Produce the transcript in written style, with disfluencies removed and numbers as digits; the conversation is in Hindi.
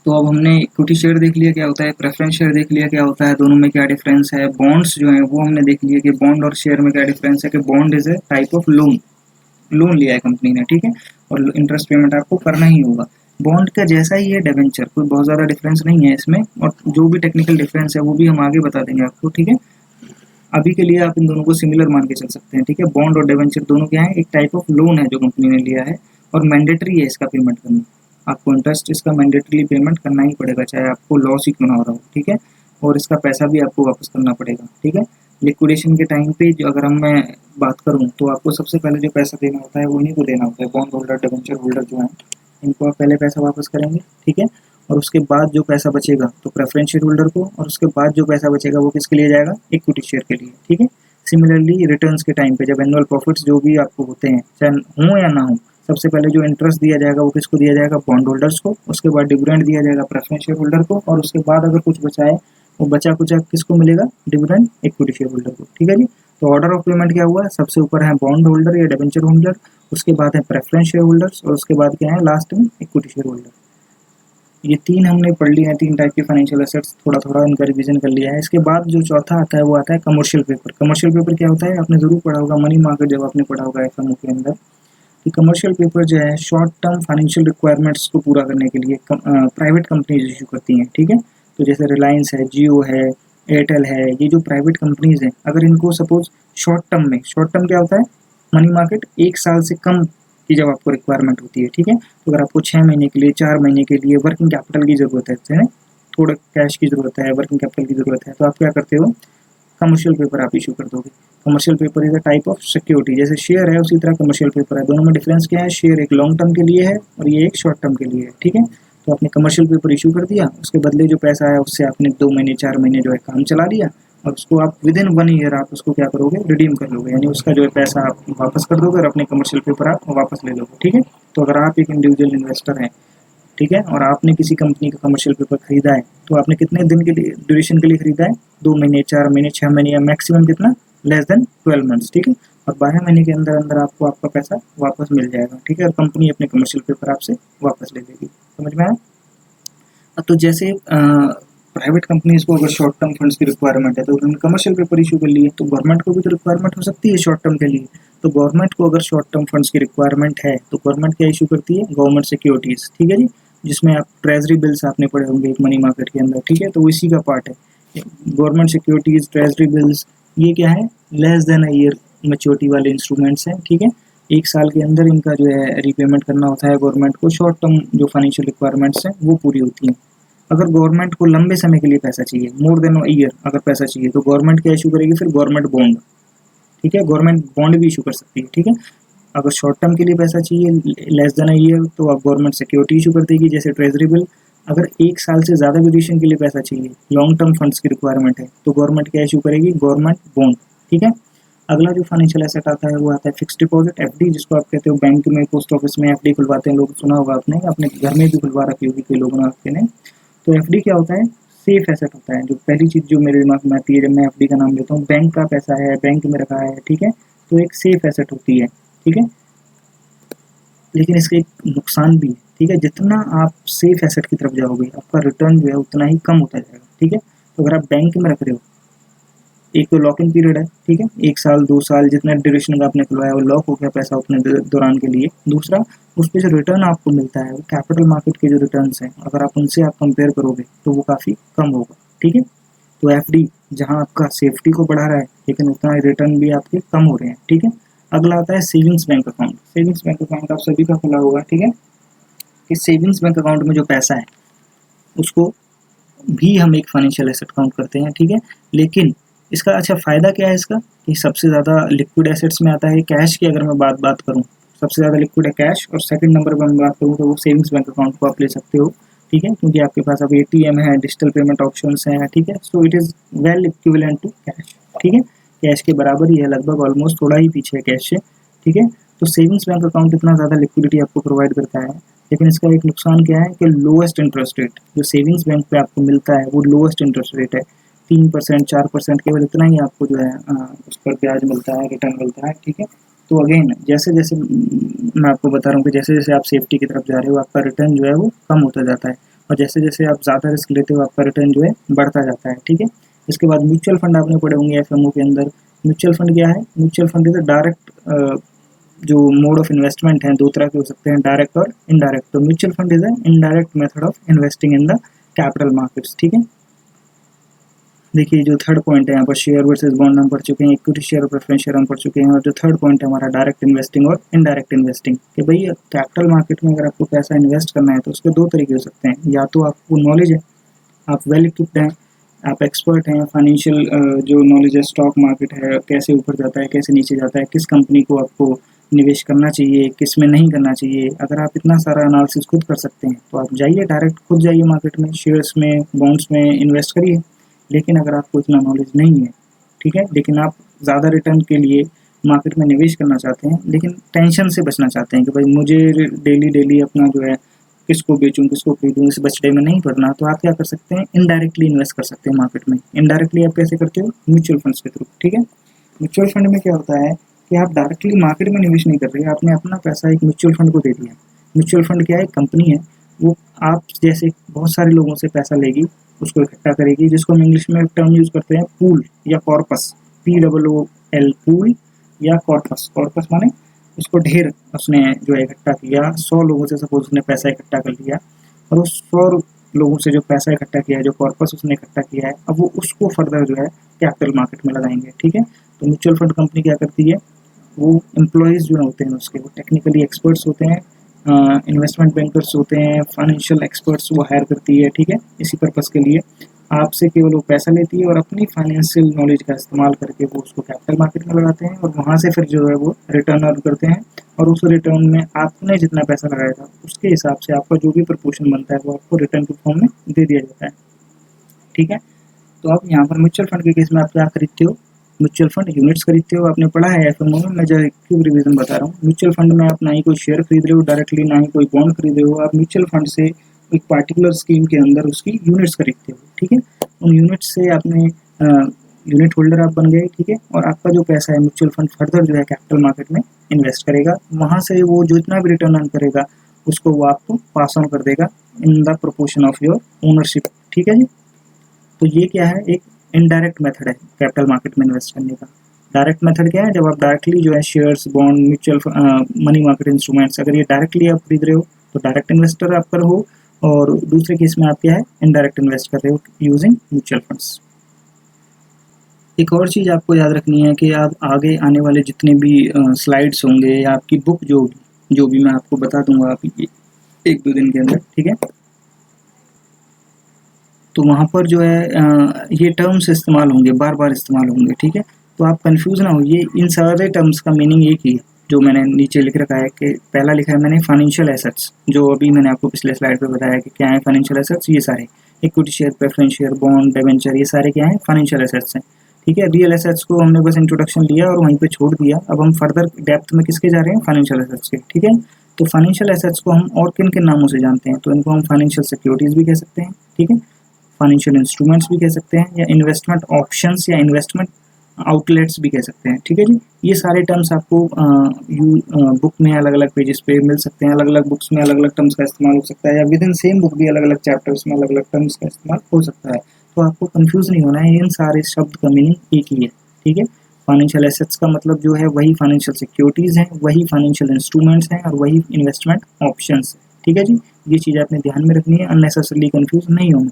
तो अब हमने इक्विटी शेयर देख लिया क्या होता है, प्रेफरेंस शेयर देख लिया क्या होता है, दोनों में क्या डिफरेंस है। बॉन्ड्स जो है वो हमने देख लिया कि बॉन्ड और शेयर में क्या डिफरेंस है, कि bond is a type of loan, loan लिया है कंपनी ने, ठीक है, और इंटरेस्ट पेमेंट आपको करना ही होगा। बॉन्ड का जैसा ही है डिबेंचर, कोई बहुत ज़्यादा डिफरेंस नहीं है इसमें, और जो भी टेक्निकल डिफरेंस है वो भी हम आगे बता देंगे आपको, ठीक है। अभी के लिए आप इन दोनों को सिमिलर मान के चल सकते हैं, ठीक है। बॉन्ड और डिबेंचर दोनों क्या है, एक टाइप ऑफ लोन है जो कंपनी ने लिया है, और मैंडेटरी है इसका पेमेंट करना। आपको इंटरेस्ट इसका मैंडेटरी पेमेंट करना ही पड़ेगा, चाहे आपको लॉस ही क्यों ना हो रहा हो, ठीक है। और इसका पैसा भी आपको वापस करना पड़ेगा, ठीक है। लिक्विडेशन के टाइम पे जो अगर हम मैं बात करूं तो आपको सबसे पहले जो पैसा देना होता है वो इन्हीं को देना होता है, बॉन्ड होल्डर डिबेंचर होल्डर जो है, इनको आप पहले पैसा वापस करेंगे, ठीक है। और उसके बाद जो पैसा बचेगा तो प्रेफरेंस शेयर होल्डर को, और उसके बाद जो पैसा बचेगा वो किसके लिए जाएगा, इक्विटी शेयर के लिए, ठीक है। सिमिलरली रिटर्न्स के टाइम पे जब एनुअल प्रॉफिट्स जो भी आपको होते हैं, चाहे हों या ना हो, सबसे पहले जो इंटरेस्ट दिया जाएगा वो किसको दिया जाएगा, बॉन्ड होल्डर्स को, उसके बाद डिविडेंड दिया जाएगा प्रेफरेंस शेयर होल्डर को, और उसके बाद अगर कुछ बचा है वो बचा कुचा किसको मिलेगा, डिविडेंड इक्विटी शेयर होल्डर को, ठीक है जी। तो ऑर्डर ऑफ पेमेंट क्या हुआ, सबसे ऊपर है बॉन्ड होल्डर या डिबेंचर होल्डर, उसके बाद है प्रेफरेंस शेयर होल्डर्स, और उसके बाद क्या है लास्ट में इक्विटी शेयर होल्डर। ये तीन हमने पढ़ लिए हैं, तीन टाइप के फाइनेंशियल एसेट्स, थोड़ा थोड़ा इनका रिवीजन कर लिया है। इसके बाद जो चौथा आता है वो आता है कमर्शियल पेपर। कमर्शियल पेपर क्या होता है, आपने जरूर पढ़ा होगा मनी मार्केट, जब आपने पढ़ा होगा एफएमओ के अंदर, कि कमर्शियल पेपर जो है शॉर्ट टर्म फाइनेंशियल रिक्वायरमेंट्स को पूरा करने के लिए प्राइवेट कंपनीज इशू करती हैं, ठीक है। तो जैसे रिलायंस है, जियो है, एयरटेल है, ये जो प्राइवेट कंपनीज हैं, अगर इनको सपोज शॉर्ट टर्म में, शॉर्ट टर्म क्या होता है, मनी मार्केट, एक साल से कम की जब आपको रिक्वायरमेंट होती है, ठीक है। तो अगर आपको 6 महीने के लिए, 4 महीने के लिए वर्किंग कैपिटल की ज़रूरत है, थोड़ा कैश की ज़रूरत है, वर्किंग कैपिटल की ज़रूरत है, तो आप क्या करते हो, कमर्शियल पेपर आप इशू कर दोगे। Commercial paper is a type of security, जैसे शेयर है उसी तरह कमर्शियल पेपर है। दोनों में डिफरेंस क्या है, शेयर एक लॉन्ग टर्म के लिए है और ये एक शॉर्ट टर्म के लिए है, ठीक है। तो आपने कमर्शियल पेपर इशू कर दिया, उसके बदले जो पैसा है उससे आपने 2 महीने 4 महीने जो है काम चला लिया, और उसको आप विद इन 1 ईयर आप उसको क्या करोगे, रिडीम कर लोगे, यानी उसका जो है पैसा आप वापस कर दोगे और अपने कमर्शियल पेपर आप वापस ले लोगे, ठीक है। तो अगर आप एक इंडिविजुअल इन्वेस्टर हैं, ठीक है, और आपने किसी कंपनी का कमर्शियल पेपर खरीदा है, तो आपने कितने दिन के लिए, ड्यूरेशन के लिए खरीदा है, 2 महीने 4 महीने 6 महीने, या मैक्सिमम कितना, लेस देन 12 मंथ्स, ठीक है। और 12 महीने के अंदर अंदर आपको आपका पैसा वापस मिल जाएगा, ठीक है, और कंपनी अपने कमर्शियल पेपर आपसे वापस ले लेगी। समझ में आया। तो जैसे प्राइवेट कंपनीज को अगर शॉर्ट टर्म फंड्स की रिक्वायरमेंट है तो उन्होंने कमर्शियल पेपर इशू कर लिए, तो गवर्नमेंट को भी तो रिक्वायरमेंट हो सकती है शॉर्ट टर्म के लिए। तो गवर्नमेंट को अगर शॉर्ट टर्म फंड्स की रिक्वायरमेंट है तो गवर्नमेंट क्या इशू करती है, गवर्नमेंट सिक्योरिटीज, ठीक है जी, जिसमें आप ट्रेजरी बिल्स आपने पढ़े होंगे एक मनी मार्केट के अंदर, ठीक है। तो इसी का पार्ट है गवर्नमेंट सिक्योरिटीज, ट्रेजरी बिल्स, ये क्या है, less than a year maturity वाले इंस्ट्रूमेंट्स हैं, ठीक है। एक साल के अंदर इनका जो है रीपेमेंट करना होता है गवर्नमेंट को, शॉर्ट टर्म जो फाइनेंशियल रिक्वायरमेंट्स हैं वो पूरी होती हैं। अगर गवर्नमेंट को लंबे समय के लिए पैसा चाहिए, मोर देन ईयर अगर पैसा चाहिए, तो गवर्नमेंट क्या इशू करेगी, फिर गवर्नमेंट बॉन्ड, ठीक है, गवर्नमेंट बॉन्ड भी इशू कर सकती है, ठीक है। अगर शॉर्ट टर्म के लिए पैसा चाहिए लेस देन ईयर, तो आप गवर्नमेंट सिक्योरिटी इशू कर देगी, जैसे ट्रेजरी बिल। अगर एक साल से ज़्यादा ड्यूरेशन के लिए पैसा चाहिए, लॉन्ग टर्म फंड्स की रिक्वायरमेंट है, तो गवर्नमेंट क्या इशू करेगी, गवर्नमेंट बॉन्ड, ठीक है। अगला जो फाइनेंशियल एसेट आता है वो आता है फिक्स डिपॉजिट, एफडी, जिसको आप कहते हो बैंक में, पोस्ट ऑफिस में एफडी खुलवाते हैं लोग, सुना होगा आपने, अपने घर में भी खुलवा रखी होगी कई लोगों ने आपके ने। तो एफडी क्या होता है, सेफ एसेट होता है। जो पहली चीज़ जो मेरे दिमाग में आती है जब मैं एफडी का नाम लेता हूँ, बैंक का पैसा है, बैंक में रखा है, ठीक है, तो एक सेफ एसेट होती है, ठीक है। लेकिन इसका एक नुकसान भी है, ठीक है, जितना आप सेफ एसेट की तरफ जाओगे आपका रिटर्न जो है उतना ही कम होता जाएगा, ठीक है। तो अगर आप बैंक में रख रहे हो, एक तो लॉक इन पीरियड है, ठीक है, 1 साल 2 साल जितना ड्यूरेशन का आपने खुलवाया वो लॉक हो गया पैसा उतने दौरान के लिए। दूसरा, उस पर जो रिटर्न आपको मिलता है वो कैपिटल मार्केट के जो रिटर्न्स हैं, अगर आप उनसे आप कंपेयर करोगे तो वो काफ़ी कम होगा, ठीक है। तो एफडी जहाँ आपका सेफ्टी को बढ़ा रहा है लेकिन उतना रिटर्न भी आपके कम हो रहे हैं, ठीक है। अगला आता है savings bank account. Savings bank account आप सभी का खुला होगा, ठीक है। कि सेविंग्स बैंक अकाउंट में जो पैसा है उसको भी हम एक फाइनेंशियल एसेट काउंट करते हैं, ठीक है। लेकिन इसका अच्छा फ़ायदा क्या है इसका, कि सबसे ज़्यादा लिक्विड एसेट्स में आता है कैश की। अगर मैं बात करूँ, सबसे ज़्यादा लिक्विड है कैश, और सेकंड नंबर पर मैं बात करूँ तो वो सेविंग्स बैंक अकाउंट को आप ले सकते हो, ठीक है, क्योंकि आपके पास अब एटीएम है, डिजिटल पेमेंट ऑप्शंस हैं, ठीक है। So it is well equivalent to cash, ठीक है, कैश के बराबर ही है लगभग, ऑलमोस्ट, थोड़ा ही पीछे है कैश से, ठीक है। तो सेविंग्स बैंक अकाउंट इतना ज़्यादा लिक्विडिटी आपको प्रोवाइड करता है, लेकिन इसका एक नुकसान क्या है कि लोएस्ट इंटरेस्ट रेट जो सेविंग्स बैंक पे आपको मिलता है वो लोएस्ट इंटरेस्ट रेट है, 3% 4%, केवल इतना ही आपको जो है उस पर ब्याज मिलता है, रिटर्न मिलता है, ठीक है। तो अगेन जैसे जैसे मैं आपको बता रहा हूँ कि जैसे जैसे आप सेफ्टी की तरफ जा रहे हो आपका रिटर्न जो है वो कम होता जाता है। और जैसे जैसे आप ज़्यादा रिस्क लेते हो आपका रिटर्न जो है बढ़ता जाता है, ठीक है। इसके बाद म्यूचुअल फंड आपने पढ़े होंगे एफएमओ के अंदर। म्यूचुअल फंड क्या है? म्यूचुअल फंड इज डायरेक्ट जो मोड ऑफ इन्वेस्टमेंट है, दो तरह के हो सकते हैं, डायरेक्ट और इनडायरेक्ट। तो mutual fund is a indirect method of investing in the capital markets, ठीक है। देखिए जो थर्ड पॉइंट है यहाँ पर शेयर वर्सेस बॉन्ड हम पढ़ चुके हैं, इक्विटी शेयर और प्रेफरेंस शेयर हम पढ़ चुके हैं, और जो थर्ड पॉइंट है हमारा डायरेक्ट इन्वेस्टिंग और इनडायरेक्ट इन्वेस्टिंग, कि भाई कैपिटल मार्केट में अगर आपको पैसा इन्वेस्ट करना है तो उसके दो तरीके हो सकते हैं। या तो आपको नॉलेज है, आप वेल इक्विप्ड हैं, आप एक्सपर्ट हैं, फाइनेंशियल जो नॉलेज है, स्टॉक मार्केट है, कैसे ऊपर जाता है कैसे नीचे जाता है, किस कंपनी को आपको निवेश करना चाहिए किस में नहीं करना चाहिए, अगर आप इतना सारा एनालिसिस खुद कर सकते हैं तो आप जाइए डायरेक्ट, खुद जाइए मार्केट में, शेयर्स में बॉन्ड्स में इन्वेस्ट करिए। लेकिन अगर आपको इतना नॉलेज नहीं है, ठीक है, लेकिन आप ज़्यादा रिटर्न के लिए मार्केट में निवेश करना चाहते हैं, लेकिन टेंशन से बचना चाहते हैं कि भाई मुझे डेली डेली अपना जो है किसको बेचूं किसको खरीदूं इस बचड़े में नहीं पड़ना, तो आप क्या कर सकते हैं, इनडायरेक्टली इन्वेस्ट कर सकते हैं मार्केट में। इनडायरेक्टली आप कैसे करते हो? म्यूचुअल फंड्स के थ्रू, ठीक है। म्यूचुअल फंड में क्या होता है कि आप डायरेक्टली मार्केट में निवेश नहीं कर रहे, आपने अपना पैसा एक म्यूचुअल फंड को दे दिया। म्यूचुअल फंड क्या है? कंपनी है, वो आप जैसे बहुत सारे लोगों से पैसा लेगी, उसको इकट्ठा करेगी, जिसको हम इंग्लिश में टर्म यूज करते हैं पूल या कॉर्पस, POOL पूल या कॉर्पस। कॉर्पस माने उसको ढेर उसने जो है इकट्ठा किया, 100 लोगों से सपोज उसने पैसा इकट्ठा कर लिया, और उस 100 लोगों से जो पैसा इकट्ठा किया है, जो कॉर्पस उसने इकट्ठा किया है, अब वो उसको फर्दर जो है कैपिटल मार्केट में लगाएंगे, ठीक है। तो म्यूचुअल फंड कंपनी क्या करती है, वो एम्प्लॉयज़ जो होते हैं उसके, वो टेक्निकली एक्सपर्ट्स होते हैं, इन्वेस्टमेंट बैंकर्स होते हैं, फाइनेंशियल एक्सपर्ट्स वो हायर करती है, ठीक है, इसी पर्पज़ के लिए। आपसे केवल वो पैसा लेती है और अपनी फाइनेंशियल नॉलेज का इस्तेमाल करके वो उसको कैपिटल मार्केट में लगाते हैं, और वहाँ से फिर जो है वो रिटर्न अर्न करते हैं, और उस रिटर्न में आपने जितना पैसा लगाया था उसके हिसाब से आपका जो भी प्रपोर्शन बनता है वो आपको रिटर्न के फॉर्म में दे दिया जाता है, ठीक है। तो आप यहाँ पर म्यूचुअल फंड के केस में आप क्या खरीदते हो? म्यूचुअल फंड यूनिट्स खरीदते हो। आपने पढ़ा है एफएमओ में, मैं जो क्यों रिवीजन बता रहा हूँ। म्यूचुअल फंड में आप ना ही कोई शेयर खरीद रहे हो डायरेक्टली, ना ही कोई बॉन्ड खरीद रहे हो, आप म्यूचुअल फंड से एक पार्टिकुलर स्कीम के अंदर उसकी यूनिट्स खरीदते हो, ठीक है। उन यूनिट्स से आपने यूनिट होल्डर आप बन गए, ठीक है, और आपका जो पैसा है म्यूचुअल फंड फर्दर जो है कैपिटल मार्केट में इन्वेस्ट करेगा, वहाँ से वो जो इतना भी रिटर्न अर्न करेगा उसको वो आपको पास ऑन कर देगा in the proportion of your ownership, ठीक है जी। तो ये क्या है, एक इनडायरेक्ट मेथड है कैपिटल मार्केट में इन्वेस्ट करने का। डायरेक्ट मेथड क्या है? जब आप डायरेक्टली जो है shares bond mutual money market instruments, अगर ये डायरेक्टली आप खरीद रहे हो तो डायरेक्ट इन्वेस्टर आप पर हो, और दूसरे केस में आप क्या है, इनडायरेक्ट इन्वेस्ट कर रहे हो यूजिंग म्यूचुअल फंड्स। एक और चीज़ आपको याद रखनी है कि आप आगे आने वाले जितने भी स्लाइड्स होंगे या आपकी बुक जो भी मैं आपको बता दूंगा आप एक दो दिन के अंदर, ठीक है, तो वहाँ पर जो है ये टर्म्स इस्तेमाल होंगे, बार बार इस्तेमाल होंगे, ठीक है। तो आप कंफ्यूज ना होइए, इन सारे टर्म्स का मीनिंग एक ही है जो मैंने नीचे लिख रखा है, कि पहला लिखा है मैंने फाइनेंशियल एसेट्स, जो अभी मैंने आपको पिछले स्लाइड पे बताया कि क्या है फाइनेंशियल एसेट्स। ये सारे equity share, preference share, bond, debenture, ये सारे क्या है, फाइनेंशियल एसेट्स हैं, ठीक है। रियल एसेट्स को हमने बस इंट्रोडक्शन लिया और वहीं पे छोड़ दिया। अब हम फर्दर डेप्थ में किसके जा रहे हैं, फाइनेंशियल एसेट्स के, ठीक है। तो फाइनेंशियल एसेट्स को हम और किन किन नामों से जानते हैं, तो इनको हम फाइनेंशियल सिक्योरिटीज भी कह सकते हैं, ठीक है, फाइनेंशियल इंस्ट्रूमेंट्स भी कह सकते हैं, या इन्वेस्टमेंट ऑप्शंस या इन्वेस्टमेंट आउटलेट्स भी कह सकते हैं, ठीक है जी। ये सारे टर्म्स आपको बुक में अलग अलग पेजेस पे मिल सकते हैं, अलग अलग बुक्स में अलग अलग टर्म्स का इस्तेमाल हो सकता है, या विद इन सेम बुक भी अलग अलग चैप्टर्स में अलग अलग टर्म्स का इस्तेमाल हो सकता है। तो आपको कंफ्यूज नहीं होना है, इन सारे शब्द का मीनिंग एक ही है, ठीक है। फाइनेंशियल एसेट्स का मतलब जो है वही फाइनेंशियल सिक्योरिटीज़ हैं, वही फाइनेंशियल इंस्ट्रूमेंट्स हैं, और वही इन्वेस्टमेंट ऑप्शंस है, ठीक है जी। ये चीज़ आपने ध्यान में रखनी है, अननेसेसरली कंफ्यूज नहीं होना।